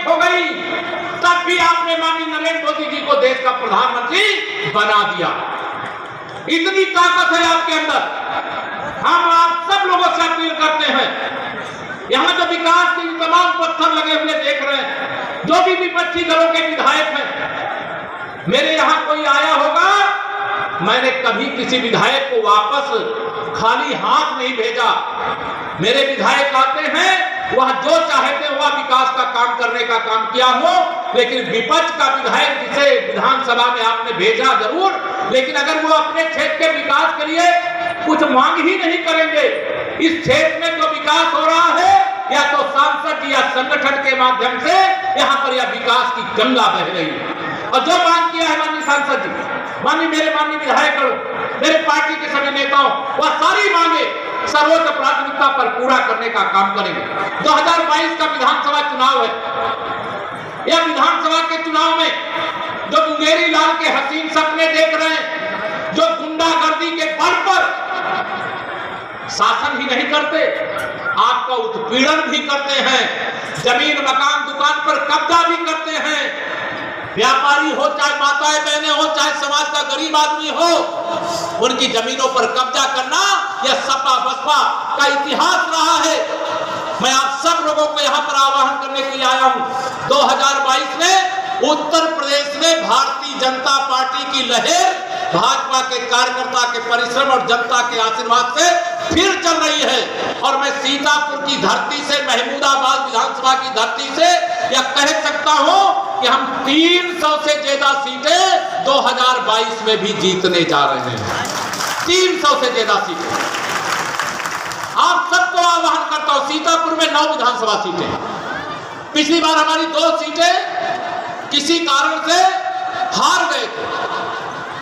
Fake हो गई, तब भी आपने माननीय नरेंद्र मोदी जी को देश का प्रधानमंत्री बना दिया। इतनी ताकत है आपके अंदर। हम आप सब लोगों से अपील करते हैं, यहाँ जो विकास के तमाम पत्थर लगे हुए देख रहे हैं, जो भी विपक्षी दलों के विधायक हैं, मेरे यहाँ कोई आया होगा, मैंने कभी किसी विधायक को वापस खाली हाथ नहीं भेजा। मेरे विधायक आते हैं, वह जो चाहते हैं वह विकास का काम करने का काम किया हो, लेकिन विपक्ष का विधायक जिसे विधानसभा में आपने भेजा जरूर, लेकिन अगर वो अपने क्षेत्र के विकास के लिए कुछ मांग ही नहीं करेंगे, इस क्षेत्र में जो विकास हो रहा है या तो सांसद या संगठन के माध्यम से यहाँ पर यह विकास की गंगा बह रही है। और जो मांग किया है माननीय सांसद जी, माननीय विधायकों, मेरे पार्टी के सभी नेताओं, वह सारी मांगे सर्वोच्च प्राथमिकता पर पूरा करने का काम करेंगे। 2022 का विधानसभा चुनाव है। यह विधानसभा के चुनाव में जो मुंगेरी लाल के हसीन सपने देख रहे हैं, जो गुंडागर्दी के बल पर शासन ही नहीं करते, आपका उत्पीड़न भी करते हैं, जमीन मकान दुकान पर कब्जा भी करते हैं, व्यापारी हो चाहे माताएं बहनें हो चाहे समाज का गरीब आदमी हो, उनकी जमीनों पर कब्जा करना यह सपा बसपा का इतिहास रहा है। मैं आप सब लोगों को यहाँ पर आह्वान करने के लिए आया हूँ। 2022 में उत्तर प्रदेश में भारतीय जनता पार्टी की लहर भाजपा के कार्यकर्ता के परिश्रम और जनता के आशीर्वाद से फिर चल रही है। और मैं सीतापुर की धरती से, महमूदाबाद विधानसभा की धरती से यह कह सकता हूं कि हम 300 से ज्यादा सीटें 2022 में भी जीतने जा रहे हैं। 300 से ज्यादा सीटें। आप सबको आह्वान करता हूं, सीतापुर में 9 विधानसभा सीटें, पिछली बार हमारी 2 सीटें किसी कारण से हार गए थे,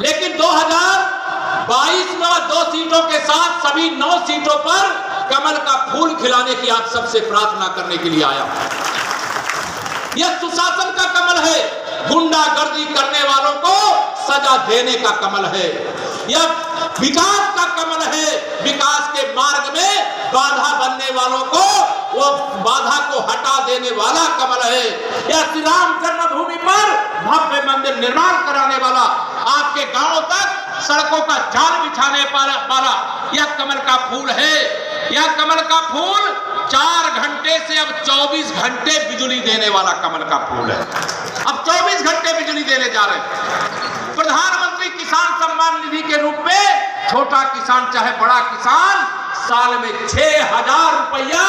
लेकिन 2022 में 2 सीटों के साथ सभी 9 सीटों पर कमल का फूल खिलाने की आप सबसे प्रार्थना करने के लिए आया। यह सुशासन का कमल है, गुंडागर्दी करने वालों को सजा देने का कमल है। यह विकास का कमल है, विकास के मार्ग में बाधा बनने वालों को वो बाधा को हटा देने वाला कमल है। यह श्री राम जन्मभूमि पर भव्य मंदिर निर्माण कराने वाला, आपके गांवों तक सड़कों का जाल बिछाने वाला यह कमल का फूल है। यह कमल का फूल 4 घंटे से अब 24 घंटे बिजली देने वाला कमल का फूल है। अब 24 घंटे बिजली देने जा रहे हैं। प्रधानमंत्री किसान सम्मान निधि के रूप में छोटा किसान चाहे बड़ा किसान साल में 6,000 रुपया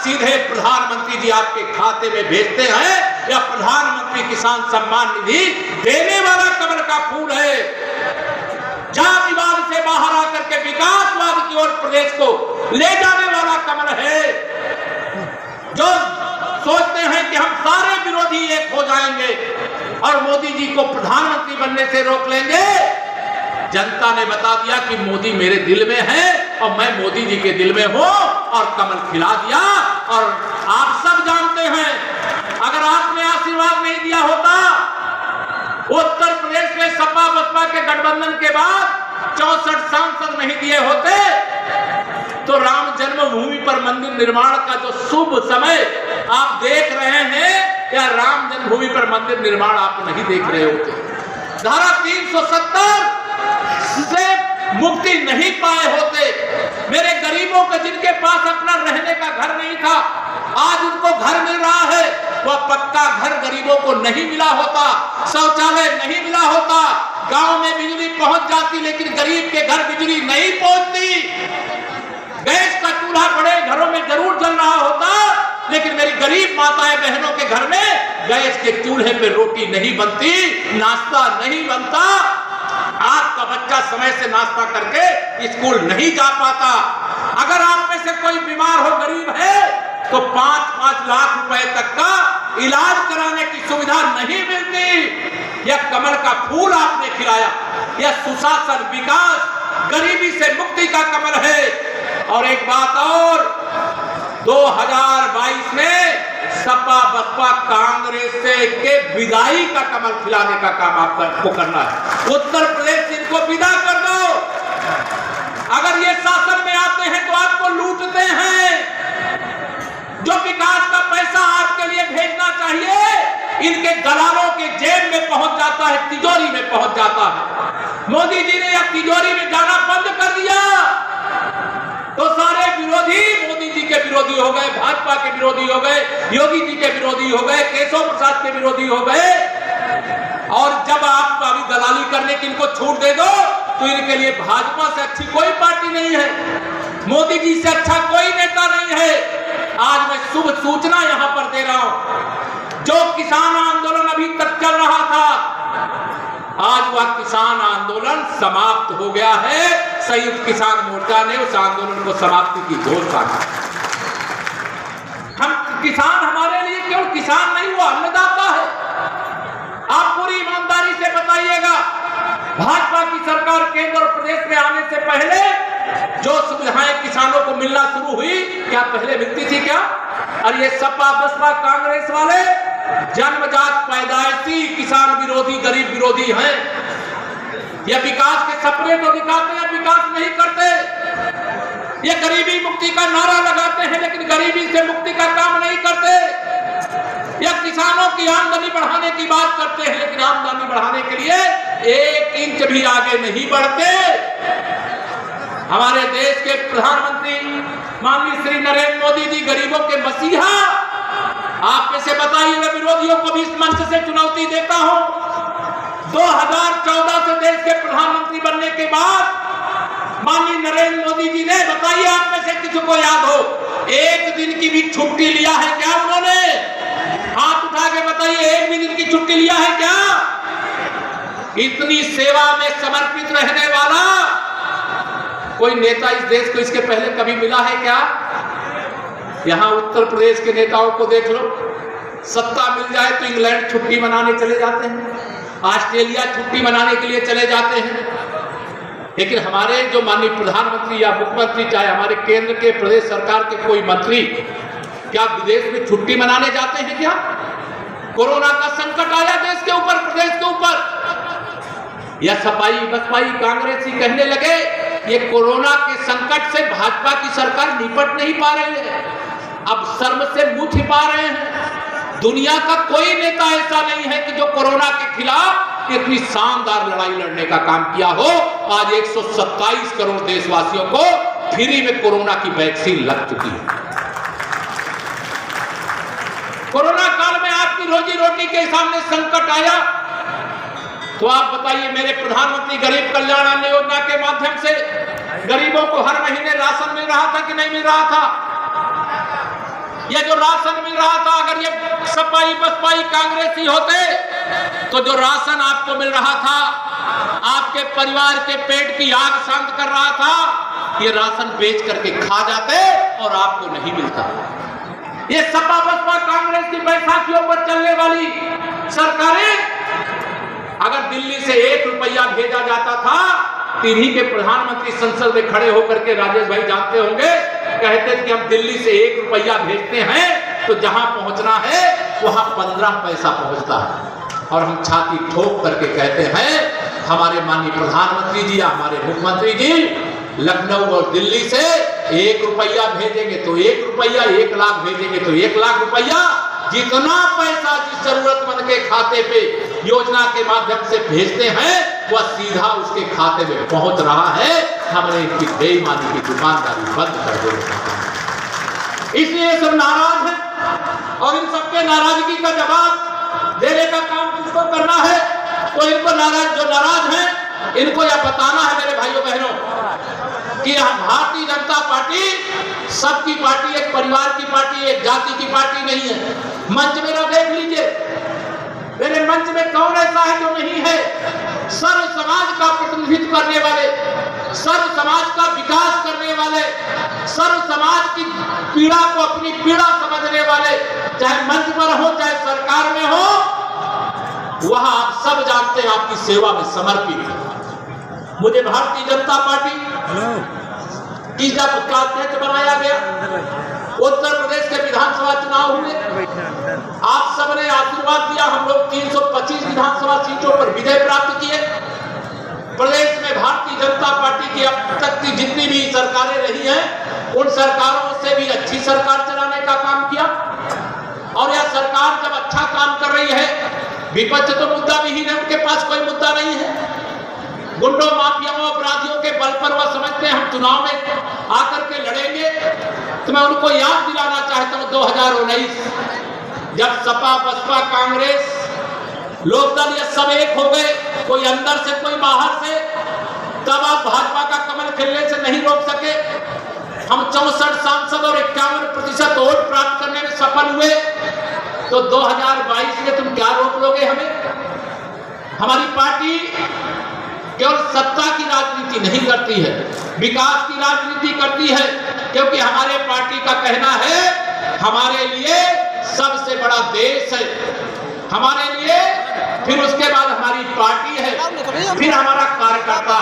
सीधे प्रधानमंत्री जी आपके खाते में भेजते हैं। यह प्रधानमंत्री किसान सम्मान निधि देने वाला कमल का फूल है। जातिवाद से बाहर आकर के विकासवाद की ओर प्रदेश को ले जाने वाला कमल है। जो सोचते हैं कि हम सारे विरोधी एक हो जाएंगे और मोदी जी को प्रधानमंत्री बनने से रोक लेंगे, जनता ने बता दिया कि मोदी मेरे दिल में है और मैं मोदी जी के दिल में हूं और कमल खिला दिया। और आप सब जानते हैं, अगर आपने आशीर्वाद नहीं दिया होता, उत्तर प्रदेश में सपा बसपा के गठबंधन के बाद 64 सांसद नहीं दिए होते, तो राम जन्मभूमि पर मंदिर निर्माण का जो शुभ समय आप देख रहे हैं, या राम जन्मभूमि पर मंदिर निर्माण आप नहीं देख रहे होते। धारा 370 से मुक्ति नहीं पाए होते। मेरे गरीबों को जिनके पास अपना रहने का घर नहीं था, आज उनको घर मिल रहा है। वह पक्का घर गरीबों को नहीं मिला होता, शौचालय नहीं मिला होता, गांव में बिजली पहुंच जाती लेकिन गरीब के घर बिजली नहीं पहुंचती। गैस का चूल्हा बड़े घरों में जरूर जल रहा होता, लेकिन मेरी गरीब माताएं बहनों के घर में गैस के चूल्हे पे रोटी नहीं बनती, नाश्ता नहीं बनता। आपका बच्चा समय से नाश्ता करके स्कूल नहीं जा पाता। अगर आप में से कोई बीमार हो, गरीब है, तो 5-5 लाख रुपए तक का इलाज कराने की सुविधा नहीं मिलती। यह कमल का फूल आपने खिलाया। यह सुशासन, विकास, गरीबी से मुक्ति का कमल है। और एक बात और, 2022 में सपा बसपा कांग्रेस से के विदाई का कमल खिलाने का काम आपको करना है। उत्तर प्रदेश से इनको विदा कर दो। अगर ये शासन में आते हैं तो आपको लूटते हैं। जो विकास का पैसा आपके लिए भेजना चाहिए, जाता है, तिजोरी में पहुंच जाता है। मोदी जी ने अब तिजोरी में जाना बंद कर दिया तो सारे विरोधी मोदी जी के विरोधी हो गए, भाजपा के विरोधी हो गए, योगी जी के विरोधी हो गए, केशव प्रसाद के विरोधी हो गए। और जब आप अभी दलाली करने की इनको छूट दे दो तो इनके लिए भाजपा से अच्छी कोई पार्टी नहीं है, मोदी जी से अच्छा कोई नेता नहीं है। आज मैं शुभ सूचना यहां पर दे रहा हूं, जो किसान आंदोलन अभी तक चल रहा था, आज वह किसान आंदोलन समाप्त हो गया है। संयुक्त किसान मोर्चा ने उस आंदोलन को समाप्ति की घोषणा की। हम किसान, हमारे लिए केवल किसान नहीं, वो अन्नदाता है। आप पूरी ईमानदारी से बताइएगा, भाजपा की सरकार केंद्र और प्रदेश में आने से पहले जो सुविधाएं किसानों को मिलना शुरू हुई, क्या पहले मिलती थी क्या? और ये सपा बसपा कांग्रेस वाले जन्मजात पैदाइशी किसान विरोधी, गरीब विरोधी हैं। ये विकास के सपने तो दिखाते हैं, विकास नहीं करते। ये गरीबी मुक्ति का नारा लगाते हैं लेकिन गरीबी से मुक्ति का काम नहीं करते। या किसानों की आमदनी बढ़ाने की बात करते हैं लेकिन आमदनी बढ़ाने के लिए 1 इंच भी आगे नहीं बढ़ते। हमारे देश के प्रधानमंत्री माननीय श्री नरेंद्र मोदी जी गरीबों के मसीहा, आप में से बताइए, मैं विरोधियों को भी इस मंच से चुनौती देता हूं, 2014 से देश के प्रधानमंत्री बनने के बाद माननीय नरेंद्र मोदी जी ने, बताइए आप में से किसी को याद हो, 1 दिन की भी छुट्टी लिया है क्या उन्होंने? हाथ उठा के बताइए, 1 भी दिन की छुट्टी लिया है क्या? इतनी सेवा में समर्पित रहने वाला कोई नेता इस देश को इसके पहले कभी मिला है क्या? यहां उत्तर प्रदेश के नेताओं को देख लो, सत्ता मिल जाए तो इंग्लैंड छुट्टी मनाने चले जाते हैं, ऑस्ट्रेलिया छुट्टी मनाने के लिए चले जाते हैं। लेकिन हमारे जो माननीय प्रधानमंत्री या मुख्यमंत्री, चाहे हमारे केंद्र के, प्रदेश सरकार के कोई मंत्री, क्या विदेश में छुट्टी मनाने जाते हैं क्या? कोरोना का संकट आया देश के ऊपर, प्रदेश के ऊपर, या सपाई बसपाई कांग्रेसी कहने लगे ये कोरोना के संकट से भाजपा की सरकार निपट नहीं पा रही है, अब शर्म से मुंह छिपा रहे हैं। दुनिया का कोई नेता ऐसा नहीं है कि जो कोरोना के खिलाफ इतनी शानदार लड़ाई लड़ने का काम किया हो। आज 127 करोड़ देशवासियों को फ्री में कोरोना की वैक्सीन लग चुकी है। कोरोना काल में आपकी रोजी रोटी के सामने संकट आया तो आप बताइए, मेरे प्रधानमंत्री गरीब कल्याण अन्न योजना के माध्यम से गरीबों को हर महीने राशन मिल रहा था कि नहीं मिल रहा था? ये जो राशन मिल रहा था, अगर ये सपाई बसपाई कांग्रेसी होते तो जो राशन आपको मिल रहा था, आपके परिवार के पेट की आग शांत कर रहा था, ये राशन बेच करके खा जाते और आपको नहीं मिलता। ये सपा बसपा कांग्रेस की बैसाखियों पर चलने वाली सरकारें, अगर दिल्ली से 1 रुपया भेजा जाता था, इन्हीं के प्रधानमंत्री संसद में खड़े होकर के, राजेश भाई जानते होंगे, कहते थे कि हम दिल्ली से 1 रुपया भेजते हैं तो जहां पहुंचना है वहां 15 पैसा पहुंचता है। और हम छाती ठोक करके कहते हैं, हमारे माननीय प्रधानमंत्री जी या हमारे मुख्यमंत्री जी लखनऊ और दिल्ली से 1 रुपया भेजेंगे तो 1 रुपया, 1 लाख भेजेंगे तो 1 लाख रुपया, जितना पैसा जिस जरूरतमंद के खाते पे योजना के माध्यम से भेजते हैं वह सीधा उसके खाते में पहुंच रहा है। हमने इनकी बेईमानी की दुकानदारी बंद कर दी। इसलिए सब नाराज हैं और इन सबके नाराजगी का जवाब देने का काम किसको करना है? तो इनको जो नाराज हैं, इनको यह बताना है मेरे भाइयों बहनों कि भारतीय जनता पार्टी सबकी पार्टी, एक परिवार की पार्टी, एक जाति की पार्टी नहीं है। मंच मेरा देख लीजिए, मेरे मंच में कौन ऐसा है जो नहीं है? सर्व समाज का प्रतिनिधित्व करने वाले, सर्व समाज का विकास करने वाले, सर्व समाज की पीड़ा को अपनी पीड़ा समझने वाले, चाहे मंच पर हो चाहे सरकार में हो, वह आप सब जानते हैं आपकी सेवा में समर्पित है। मुझे भारतीय जनता पार्टी की जब उपाध्यक्ष बनाया गया, उत्तर प्रदेश के विधानसभा चुनाव हुए, आप सबने आशीर्वाद दिया, हम लोग 325 विधानसभा सीटों पर विजय प्राप्त किए। प्रदेश में भारतीय जनता पार्टी की अब तक की जितनी भी सरकारें रही हैं, उन सरकारों से भी अच्छी सरकार चलाने का काम किया। और यह सरकार जब अच्छा काम कर रही है विपक्ष तो मुद्दा विहीन है, उनके पास कोई मुद्दा नहीं है। गुंडों, माफियाओं, अपराधियों के बल पर वह समझते हैं हम चुनाव में आकर के लड़ेंगे। तो मैं उनको याद दिलाना चाहता हूं 2019 जब सपा, बसपा, कांग्रेस, लोकदल ये सब एक हो गए, कोई अंदर से कोई बाहर से, तब आप भाजपा का कमल खिलने से नहीं रोक सके। हम 64 सांसद और 51% वोट प्राप्त करने में सफल हुए। तो 2022 में तुम क्या रोक लोगे हमें? हमारी पार्टी केवल सत्ता की राजनीति नहीं करती है, विकास की राजनीति करती है, क्योंकि हमारे पार्टी का कहना है हमारे लिए सबसे बड़ा देश है, हमारे लिए फिर उसके बाद हमारी पार्टी है, फिर हमारा कार्यकर्ता।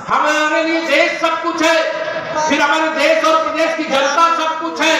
हमारे लिए देश सब कुछ है, फिर हमारे देश और प्रदेश की जनता सब कुछ है।